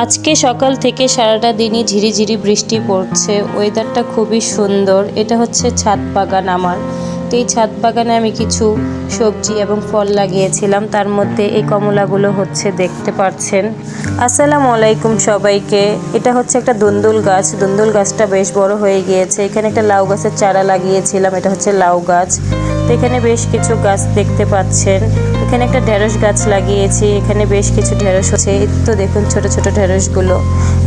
আজকে সকাল থেকে সারাটা দিনই ঝিরিঝিরি বৃষ্টি পড়ছে। ওয়েদারটা খুবই সুন্দর। এটা হচ্ছে ছাদ বাগান আমার। তো এই ছাদ বাগানে আমি কিছু সবজি এবং ফল লাগিয়েছিলাম। তার মধ্যে এই কমলাগুলো হচ্ছে, দেখতে পাচ্ছেন। আসসালামু আলাইকুম সবাইকে। এটা হচ্ছে একটা দুন্দুল গাছ। দুন্দুল গাছটা বেশ বড় হয়ে গিয়েছে। এখানে একটা লাউ গাছের চারা লাগিয়েছিলাম। এটা হচ্ছে লাউ গাছ। তো এখানে বেশ কিছু গাছ দেখতে পাচ্ছেন। এখানে একটা ঢেঁড়স গাছ লাগিয়েছি। এখানে বেশ কিছু ঢেঁড়স হচ্ছে। তো দেখুন ছোট ছোট ঢেঁড়সগুলো।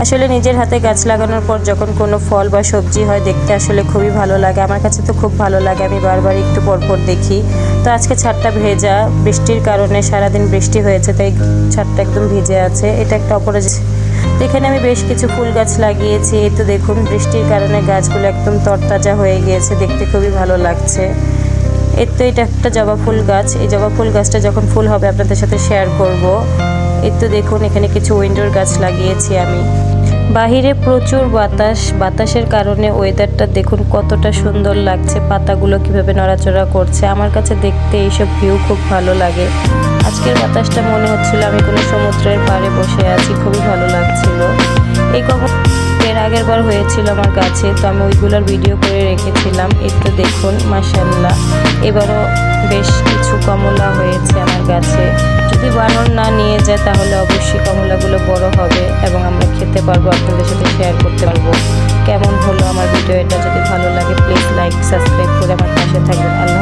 আসলে নিজের হাতে গাছ লাগানোর পর যখন কোনো ফল বা সবজি হয়, দেখতে আসলে খুবই ভালো লাগে। আমার কাছে তো খুব ভালো লাগে। আমি বারবার একটু পরপর দেখি। তো আজকে ছাদটা ভেজা, বৃষ্টির কারণে সারাদিন বৃষ্টি হয়েছে, তাই ছাদটা একদম ভিজে আছে। এটা একটা অপরাজিত। এখানে আমি বেশ কিছু ফুল গাছ লাগিয়েছি। এই তো দেখুন বৃষ্টির কারণে গাছগুলো একদম তরতাজা হয়ে গিয়েছে, দেখতে খুবই ভালো লাগছে। এর তো এটা একটা জবা ফুল গাছ। এই জবা ফুল গাছটা যখন ফুল হবে আপনাদের সাথে শেয়ার করব। এই তো দেখুন এখানে কিছু উইন্ডোর গাছ লাগিয়েছি আমি। বাহিরে প্রচুর বাতাসের কারণে ওয়েদারটা দেখুন কতটা সুন্দর লাগছে। পাতাগুলো কিভাবে নড়াচড়া করছে। আমার কাছে দেখতে এইসব ভিউ খুব ভালো লাগে। আজকের বাতাসটা মনে হচ্ছিল আমি কোনো সমুদ্রের পাড়ে বসে আছি, খুবই ভালো লাগছিল। এই এর আগের বার হয়েছিল আমার গাছে, তো আমি ওইগুলোর ভিডিও করে রেখেছিলাম। এই তো দেখুন মাশাআল্লাহ, এবারও বেশ কিছু কমলা হয়েছে আমার গাছে। যদি বানর না নিয়ে যায় তাহলে অবশ্যই কমলাগুলো বড় হবে এবং আমরা খেতে পারবো, আপনাদের সাথে শেয়ার করতে পারবো। কেমন হলো আমার ভিডিও? এটা যদি ভালো লাগে প্লিজ লাইক সাবস্ক্রাইব করে আমার পাশে থাকবেন। আল্লাহ।